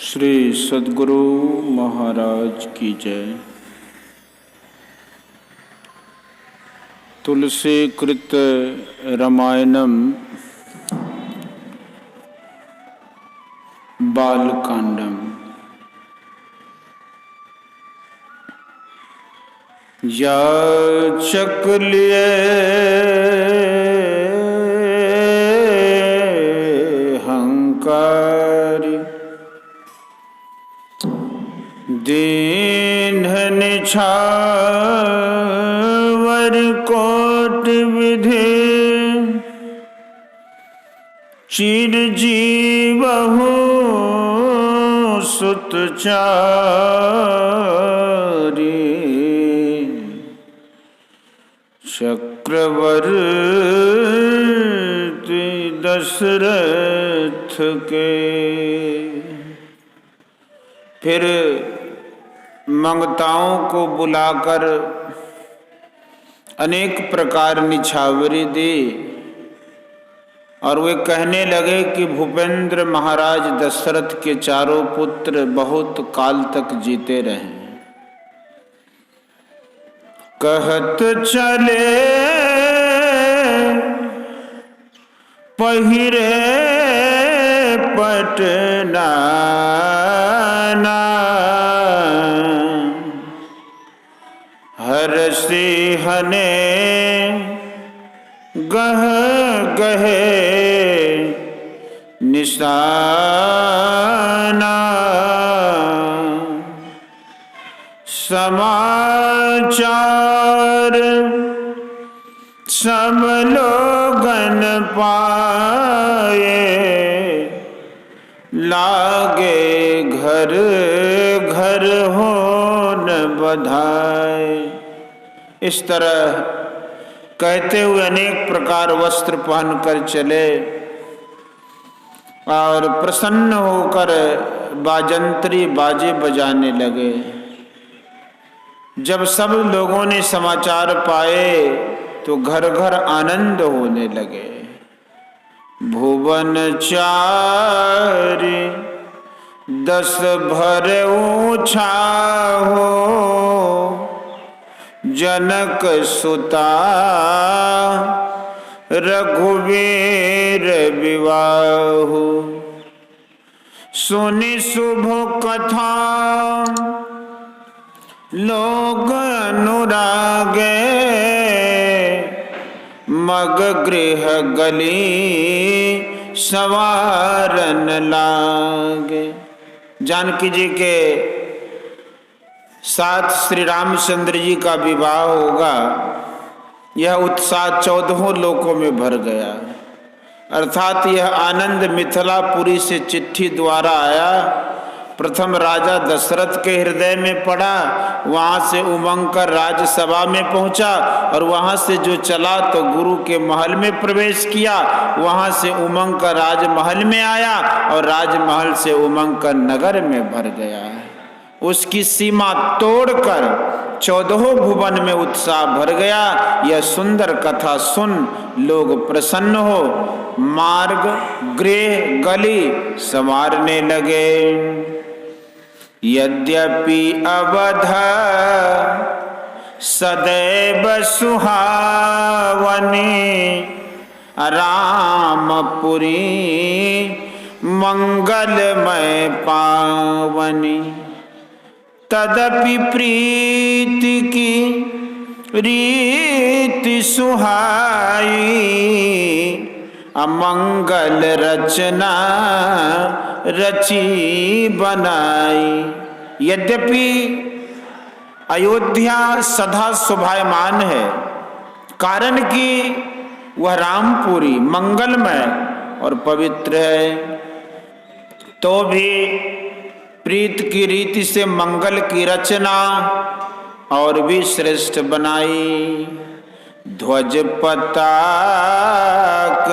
श्री सद्गुरु महाराज की जय। तुलसी कृत रामायणम बालकांडम। याचक लिए हंकारी दीन निछावर कोट विधि चिरजीवहु सुतचारी चक्रवर्ती दशरथ के। फिर मंगताओं को बुलाकर अनेक प्रकार निछावरी दी और वे कहने लगे कि भूपेंद्र महाराज दशरथ के चारों पुत्र बहुत काल तक जीते रहे। कहत चले पहिरे पटना हर सिंहने गह गहे निशाना समाचार सब लोगन पाए लागे घर घर हो न बधाए। इस तरह कहते हुए अनेक प्रकार वस्त्र पहनकर चले और प्रसन्न होकर बाजंत्री बाजे बजाने लगे। जब सब लोगों ने समाचार पाए तो घर घर आनंद होने लगे। भुवन चारि 10 भर ऊँचा हो जनक सुता रघुवीर विवाह। सुनि शुभ कथा लोग अनुरागे मग गृह गली सवारन लागे। जानकी जी के साथ श्री रामचंद्र जी का विवाह होगा, यह उत्साह 14 लोकों में भर गया। अर्थात यह आनंद मिथिलापुरी से चिट्ठी द्वारा आया, प्रथम राजा दशरथ के हृदय में पड़ा, वहाँ से उमंग कर राज्यसभा में पहुँचा और वहाँ से जो चला तो गुरु के महल में प्रवेश किया, वहाँ से उमंग का राजमहल में आया और राजमहल से उमंग का नगर में भर गया। उसकी सीमा तोड़कर 14 भुवन में उत्साह भर गया। यह सुंदर कथा सुन लोग प्रसन्न हो मार्ग गृह गली संवारने लगे। यद्यपि अवध सदैव सुहावनी रामपुरी मंगलमय पावनी। तदपि प्रीति की रीति सुहाई अमंगल रचना रची बनाई। यद्यपि अयोध्या सदा शोभायमान है, कारण कि वह रामपुरी मंगलमय और पवित्र है, तो भी प्रीत की रीति से मंगल की रचना और भी श्रेष्ठ बनाई। ध्वज पताक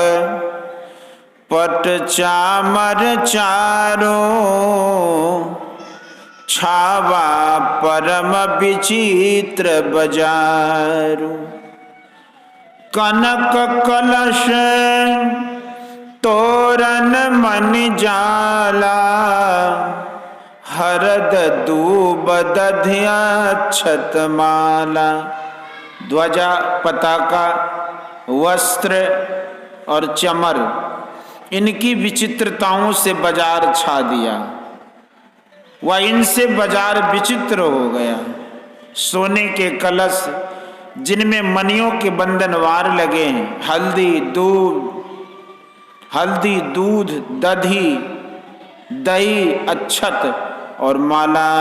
पट चामर चारों छावा परम विचित्र बजारू। कनक कलश तोरण मन जाला हरद दूब दधिया छतमाला। ध्वजा, पताका, वस्त्र और चमर, इनकी विचित्रताओं से बाजार छा दिया। वह इनसे बाजार विचित्र हो गया। सोने के कलश जिनमें मणियों के बंधनवार लगे हैं, हल्दी, दूध, दधी, दही, अक्षत और माला।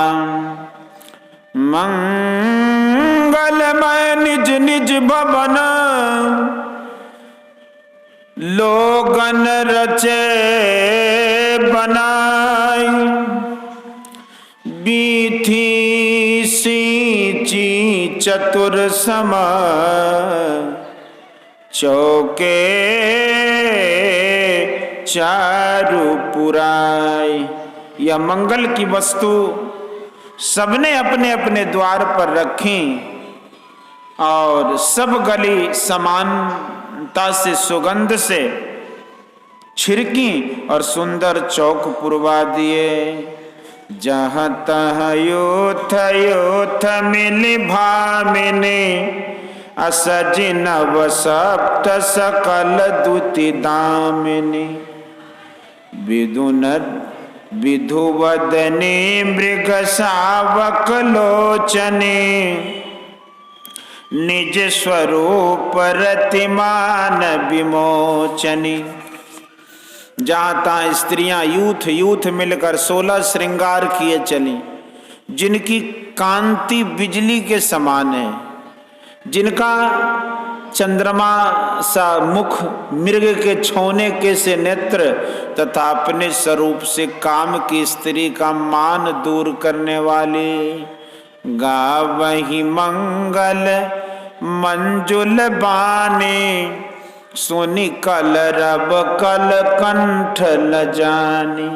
मंगलमय निज निज भवन लोगन रचे बनाई। बीथी सींची चतुर सम चौके चारु पुराई। यह मंगल की वस्तु सबने अपने अपने द्वार पर रखी और सब गली समानता से सुगंध से छिड़की और सुंदर चौक पुरवा दिए। जहाँ तहाँ योथ योथ मिली भामिनी असज नव सप्त सकल दुति दामिनी। विदुन विधुवदनी मृग शावक लोचनी निज स्वरूप रतिमान विमोचनी। जहाँ तहाँ स्त्रियां यूथ मिलकर 16 श्रृंगार किए चली, जिनकी कांति बिजली के समान है, जिनका चंद्रमा सा मुख, मृग के छौने के से नेत्र तथा अपने स्वरूप से काम की स्त्री का मान दूर करने वाली। गावहि मंगल मंजुल बानी सोनी कल रब कल कंठ ल जानी।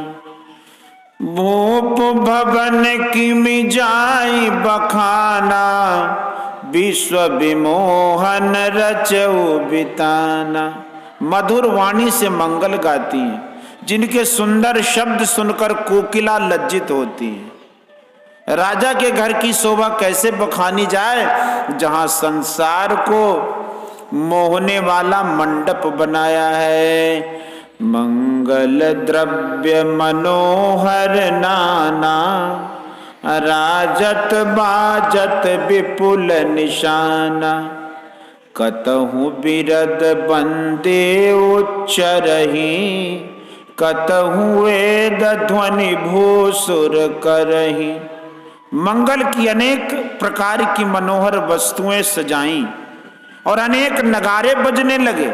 भूप भवन की मिजाई बखाना विश्व विमोहन रचऊ बिताना। मधुर वाणी से मंगल गाती हैं, जिनके सुंदर शब्द सुनकर कोकिला लज्जित होती है। राजा के घर की शोभा कैसे बखानी जाए, जहां संसार को मोहने वाला मंडप बनाया है। मंगल द्रव्य मनोहर नाना राजत बाजत विपुल निशाना। कतहु बिरद बंदे उच्चरहि कतहु वेद ध्वनि भूसुर करहि। मंगल की अनेक प्रकार की मनोहर वस्तुएं सजाईं और अनेक नगारे बजने लगे।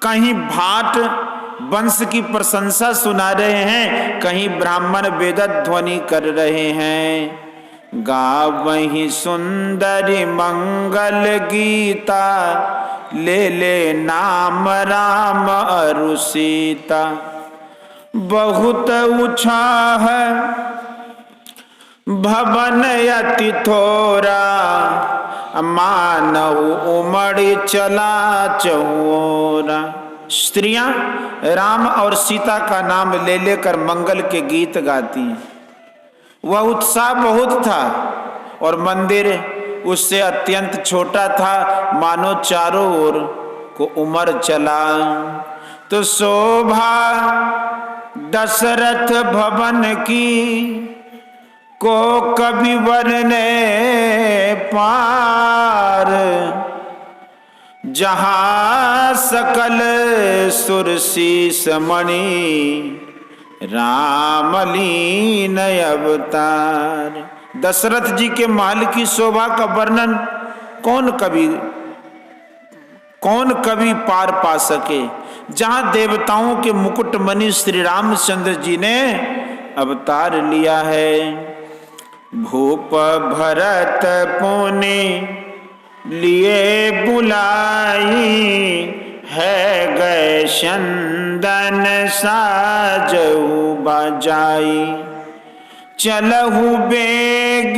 कहीं भाट वंश की प्रशंसा सुना रहे हैं, कहीं ब्राह्मण वेद ध्वनि कर रहे हैं। गावहि सुंदरी मंगल गीता ले नाम राम अरु सीता। बहुत उछाह भवन अति थोरा मानव उमड़ चला चौरा। स्त्रियां राम और सीता का नाम ले लेकर मंगल के गीत गाती हैं। वह उत्साह बहुत था और मंदिर उससे अत्यंत छोटा था, मानो चारों ओर को उमड़ चला। तो शोभा दशरथ भवन की को कभी वर्णे पार। जहाँ सकल सुरसीस मणि रामलीन अवतार। दशरथ जी के महल की शोभा का वर्णन कौन कभी पार पा सके। जहाँ देवताओं के मुकुटमणि श्री रामचंद्र जी ने अवतार लिया है। भूप भरत पुनि लिए बुलाई है गए चंदन साजऊ बजाई। चलहु बेग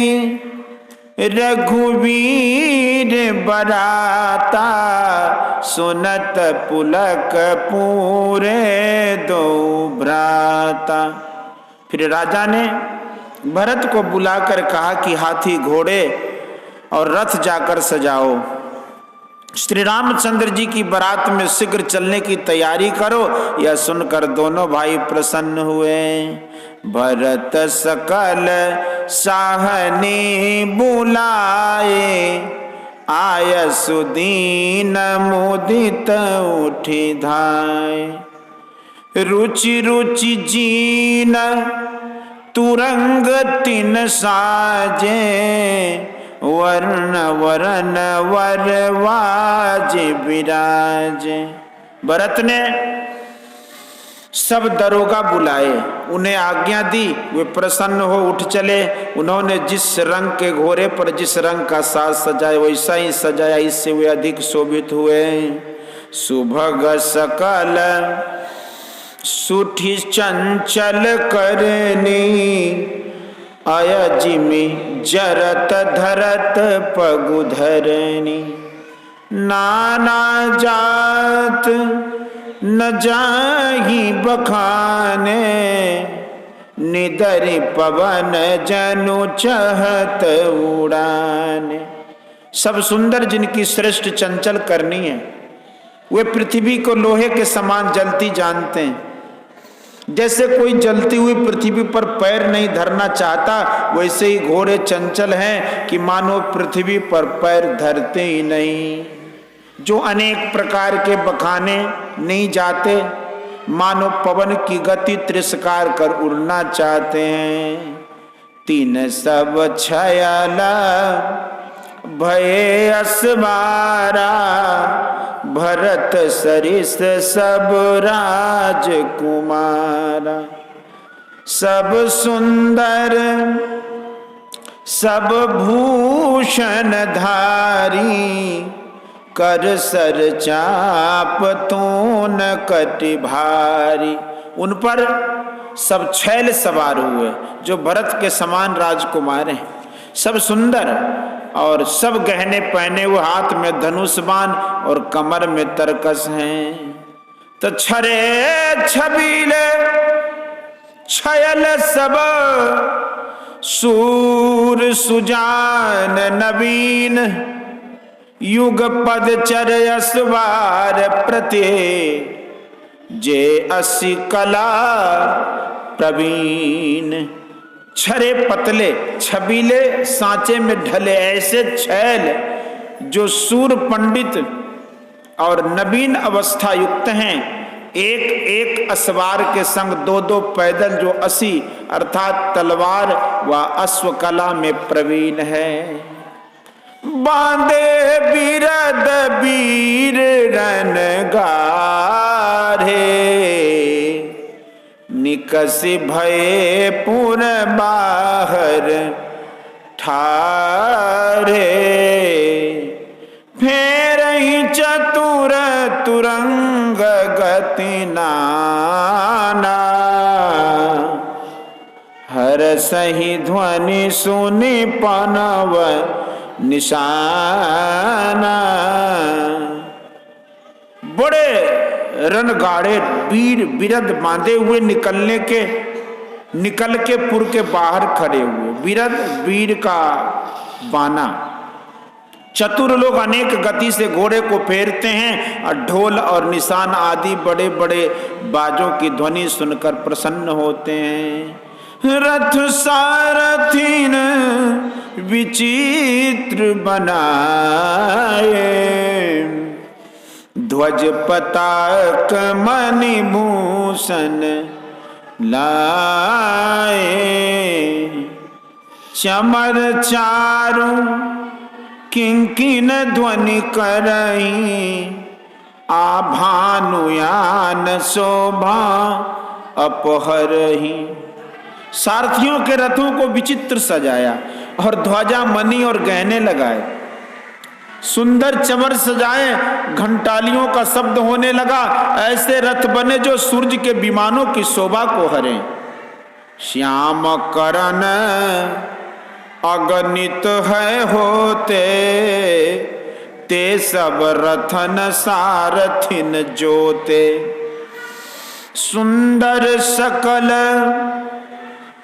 रघुवीर बराता सुनत पुलक पूरे दो भ्राता। फिर राजा ने भरत को बुलाकर कहा कि हाथी घोड़े और रथ जाकर सजाओ, श्री रामचंद्र जी की बारात में शीघ्र चलने की तैयारी करो। यह सुनकर दोनों भाई प्रसन्न हुए। भरत सकल साहनी बुलाए, आय सुदीन मुदित उठी धाय। रुचि रुचि जीन तुरंग तिन साजे, वर्ण वरण वरवाज विराज। भरत ने सब दरोगा बुलाए, उन्हें आज्ञा दी, वे प्रसन्न हो उठ चले। उन्होंने जिस रंग के घोड़े पर जिस रंग का साज सजाया वैसा ही सजाया, इससे वे अधिक शोभित हुए। सुभग सकल सुठी चंचल करनी, अयजिमि जरत धरत पगुधरनी। नाना जात न जाहि बखाने, निदरि पवन जनु चहत उड़ाने। सब सुंदर जिनकी श्रेष्ठ चंचल करनी है, वे पृथ्वी को लोहे के समान जलती जानते हैं। जैसे कोई जलती हुई पृथ्वी पर पैर नहीं धरना चाहता, वैसे ही घोड़े चंचल हैं कि मानो पृथ्वी पर पैर धरते ही नहीं। जो अनेक प्रकार के बखाने नहीं जाते, मानो पवन की गति तिरस्कार कर उड़ना चाहते हैं। तीन सब छयला भये असवारा, भरत सरिस सब राजकुमारा। सब सुंदर सब भूषण धारी, कर सर चाप तून कटि भारी। उन पर सब छैल सवार हुए जो भरत के समान राजकुमार हैं, सब सुंदर और सब गहने पहने हुए, हाथ में धनुष बाण और कमर में तरकस हैं। तो छरे छबीले छयल सब, सूर सुजान नवीन, युग पद चर असवार प्रति, जे असी कला प्रवीण। छरे पतले छबीले सांचे में ढले ऐसे छैल जो सूर पंडित और नवीन अवस्था युक्त हैं, एक एक असवार के संग दो दो पैदल जो 80 अर्थात तलवार व अश्वकला में प्रवीण है। बांधे बिरद वीर रन गारे, निकसि भये पुर बाहर ठारे। फेरहि चतुर तुरंग गति नाना, हर सही ध्वनि सुनि पनव निशाना। बड़े रणगाड़े वीर बिरद बांधे हुए निकल के पुर के बाहर खड़े हुए। बिरद वीर का बाना। चतुर लोग अनेक गति से घोड़े को फेरते हैं और ढोल और निशान आदि बड़े बड़े बाजों की ध्वनि सुनकर प्रसन्न होते हैं। रथ सारथीन विचित्र बनाए, ध्वज पताक मणिभूषण लाए। चमर चारु किंकिन ध्वनि करई, आभानुयान शोभा अपहरही। सारथियों के रथों को विचित्र सजाया और ध्वजा मणि और गहने लगाए, सुंदर चमर सजाए, घंटालियों का शब्द होने लगा। ऐसे रथ बने जो सूर्य के विमानों की शोभा को हरे। श्याम करण अगणित है होते, ते सब रथन सारथिन जोते। सुंदर सकल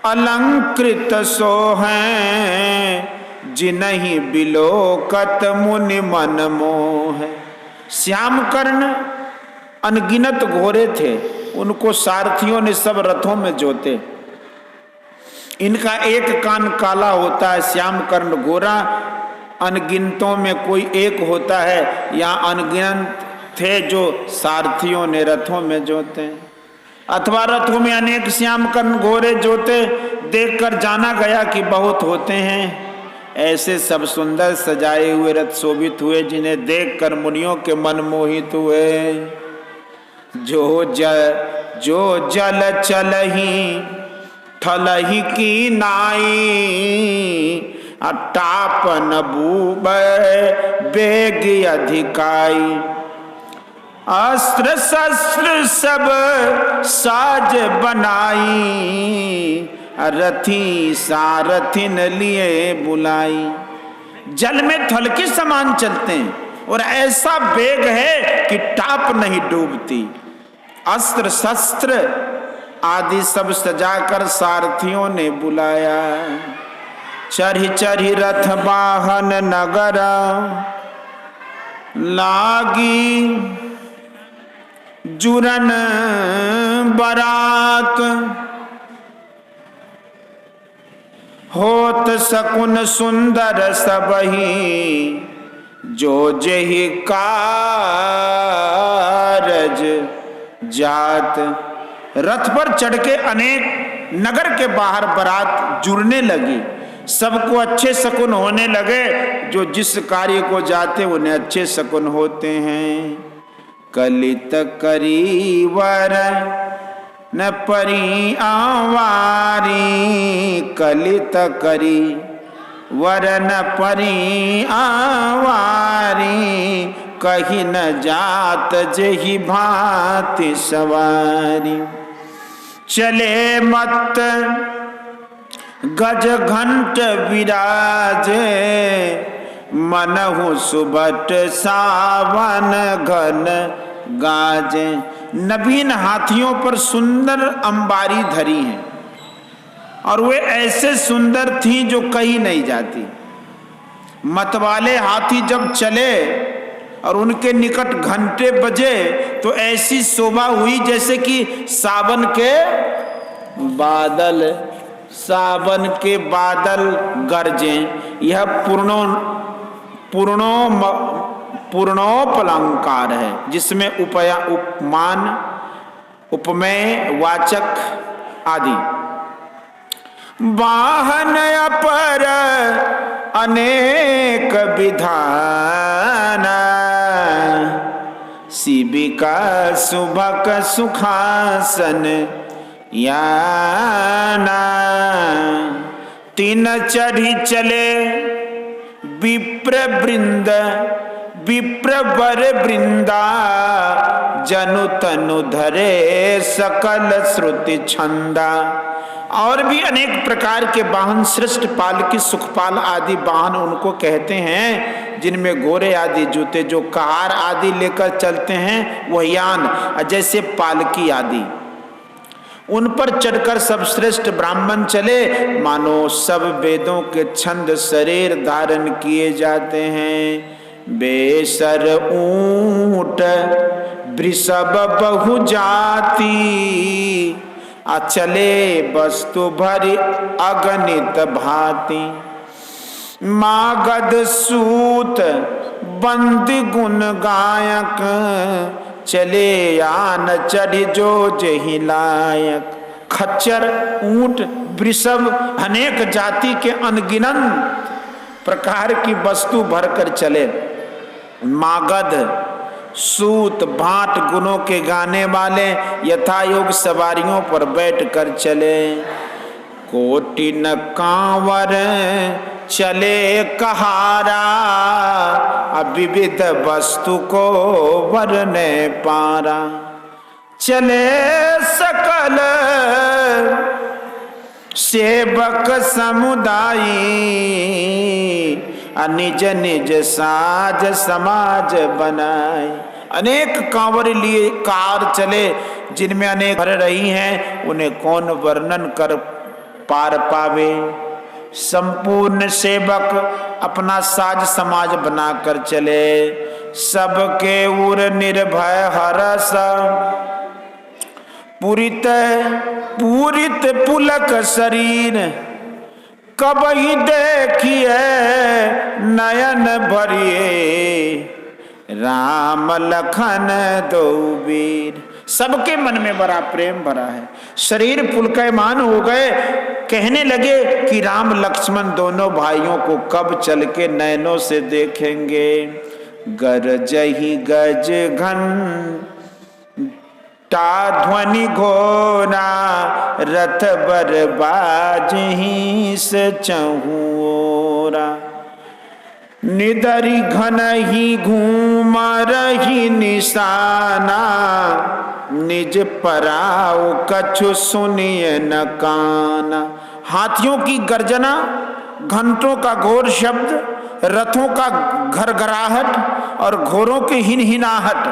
अलंकृत सो हैं जिन्हीं बिलोकत मुनि मन मोह। श्याम कर्ण अनगिनत घोड़े थे, उनको सारथियों ने सब रथों में जोते। इनका एक कान काला होता है, श्याम कर्ण घोड़ा अनगिनतों में कोई एक होता है। यहाँ अनगिनत थे जो सारथियों ने रथों में जोते, अथवा रथों में अनेक श्याम कर्ण घोड़े जोते देखकर जाना गया कि बहुत होते हैं। ऐसे सब सुंदर सजाए हुए रथ शोभित हुए, जिन्हें देखकर मुनियों के मन मोहित हुए। जो जल चलही ठलही की नाई, टापन बूब बेग अधिकाई। अस्त्र शस्त्र सब साज बनाई, रथी सारथिन लिए बुलाई। जल में थल के समान चलते हैं और ऐसा वेग है कि टाप नहीं डूबती। अस्त्र शस्त्र आदि सब सजाकर सारथियों ने बुलाया। चढ़ी चढ़ी रथ वाहन नगर लागी, जुरन बरात होत सकुन सुंदर सबही, जो जेहि कारज जात। रथ पर चढ़ के अनेक नगर के बाहर बारात जुड़ने लगी। सबको अच्छे शकुन होने लगे, जो जिस कार्य को जाते उन्हें अच्छे शकुन होते हैं। कलित करी वर न परी आवारी, कलित करी वर न परी आवारी, कहीं न जात जेहि भांति सवारी। चले मत गज घंट विराजे, मनहु सुबट सावन घन गाजे। नवीन हाथियों पर सुंदर अंबारी धरी है, और वे ऐसे सुंदर थी जो कहीं नहीं जाती। मतवाले हाथी जब चले और उनके निकट घंटे बजे, तो ऐसी शोभा हुई जैसे कि सावन के बादल गरजें। यह पूर्णोपलंकार है, जिसमें उपमान, उपमेय, वाचक आदि। वाहन अपर अनेक विधान, शिबिका सुभक सुखासन याना। तीन चढ़ी चले विप्र वृंद, विप्र वर वृंदा, जनु तनु धरे सकल श्रुति छंदा। और भी अनेक प्रकार के वाहन, श्रेष्ठ पालकी, सुखपाल आदि वाहन उनको कहते हैं, जिनमें घोड़े आदि जूते, जो कहार आदि लेकर चलते हैं वह यान, जैसे पालकी आदि। उन पर चढ़कर सब श्रेष्ठ ब्राह्मण चले, मानो सब वेदों के छंद शरीर धारण किए जाते हैं। बेसर ऊंट वृषभ बहु जाति, अचले वस्तु भरी अगणित भांति। मागध सूत बंदी गुण गायक, चले यान चढ़ी जो जेहि लायक। खच्चर, ऊंट, वृषभ, अनेक जाति के अनगिनत प्रकार की वस्तु भरकर चले। मागध, सूत, भाट गुणों के गाने वाले यथा योग सवारियों पर बैठकर चले। कोटि न कांवर चले कहारा, विविध वस्तु को वरने पारा। चले सकल सेवक समुदायी, निज निज साज समाज बनाए। अनेक कांवर लिए कार चले, जिनमें अनेक भर रही हैं, उन्हें कौन वर्णन कर पार पावे। संपूर्ण सेवक अपना साज समाज बनाकर चले। सबके उर निर्भय हरस, पूरित पूरित पुलक शरीर। कबहि देखिए नयन भरिए, राम लखन दो वीर। सबके मन में बड़ा प्रेम भरा है, शरीर पुलकयमान हो गए। कहने लगे कि राम लक्ष्मण दोनों भाइयों को कब चल के नैनों से देखेंगे। गरजहि गज घन ता ध्वनि घोरा, रथ बर बाजहि से चहुओरा। निदरि घन ही घूम रही निशाना, निज पराओ कछु सुनिए न काना। हाथियों की गर्जना, घंटों का घोर शब्द, रथों का घरघराहट और घोड़ों की हिनहिनाहट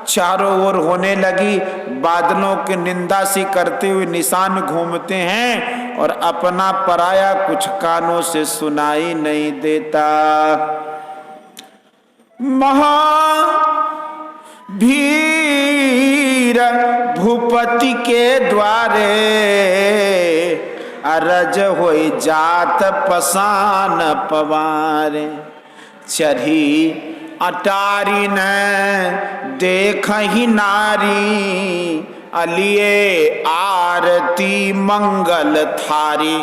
चारों ओर होने लगी। बादलों की निंदा सी करते हुए निशान घूमते हैं और अपना पराया कुछ कानों से सुनाई नहीं देता। महावीर भूपति के द्वारे, अरज होई जात पसान पवारे। चढ़ी अटारी न देखहि नारी, अलिए आरती मंगल थारी।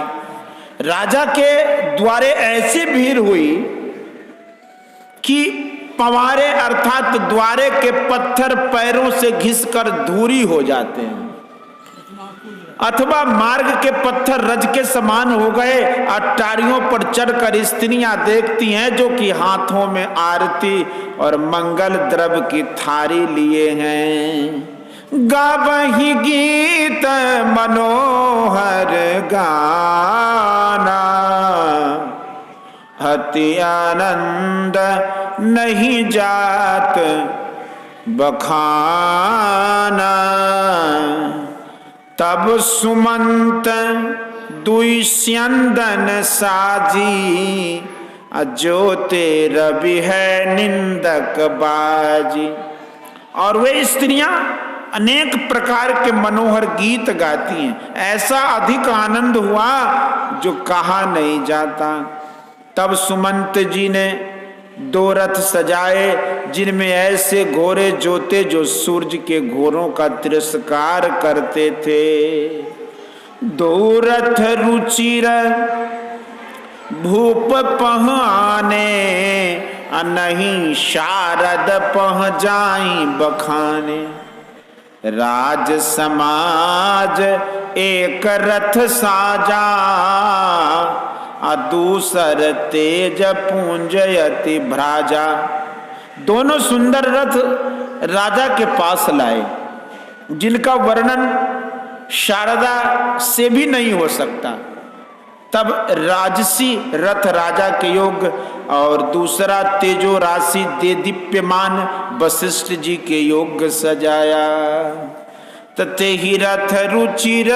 राजा के द्वारे ऐसी भीड़ हुई कि पवारे अर्थात द्वारे के पत्थर पैरों से घिसकर धूरी हो जाते हैं, अथवा मार्ग के पत्थर रज के समान हो गए। अटारियों पर चढ़कर स्त्रियां देखती हैं जो कि हाथों में आरती और मंगल द्रव्य की थारी लिए हैं। गावहि गीत मनोहर गाना, अति आनंद नहीं जात बखाना। तब सुमंत दुई स्यंदन साजी, अजोते रवि है निंदक बाजी। और वे स्त्रियां अनेक प्रकार के मनोहर गीत गाती हैं। ऐसा अधिक आनंद हुआ जो कहा नहीं जाता। तब सुमंत जी ने दो रथ सजाए जिनमें ऐसे घोड़े जोते जो सूरज के घोरों का तिरस्कार करते थे। दो रथ रुचिर भूप पहाने, नहीं शारद पह जाई बखाने। राज समाज एक रथ साजा, दूसर तेज पूंजयति भ्राजा। दोनों सुंदर रथ राजा के पास लाए, जिनका वर्णन शारदा से भी नहीं हो सकता। तब राजसी रथ राजा के योग्य और दूसरा तेजो राशि दे दीप्यमान वशिष्ठ जी के योग्य सजाया। तते ही रथ रुचिर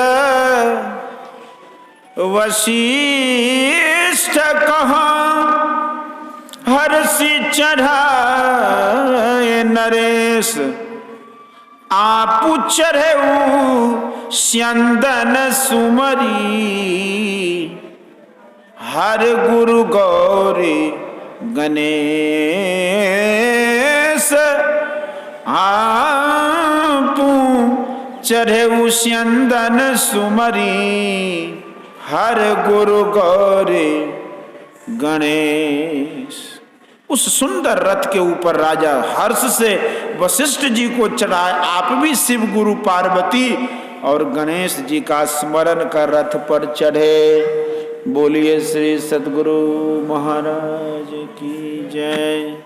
वशिष्ठ कहा, हर्षि चढ़ाए नरेश। आपु चढ़ेऊ स्यंदन सुमरी, हर गुरु गौरी गणेश। आपु चढ़ेऊ स्यंदन सुमरी, हर गुरु गौरी गणेश। उस सुंदर रथ के ऊपर राजा हर्ष से वशिष्ठ जी को चढ़ाए। आप भी शिव गुरु पार्वती और गणेश जी का स्मरण कर रथ पर चढ़े। बोलिए श्री सद्गुरु महाराज की जय।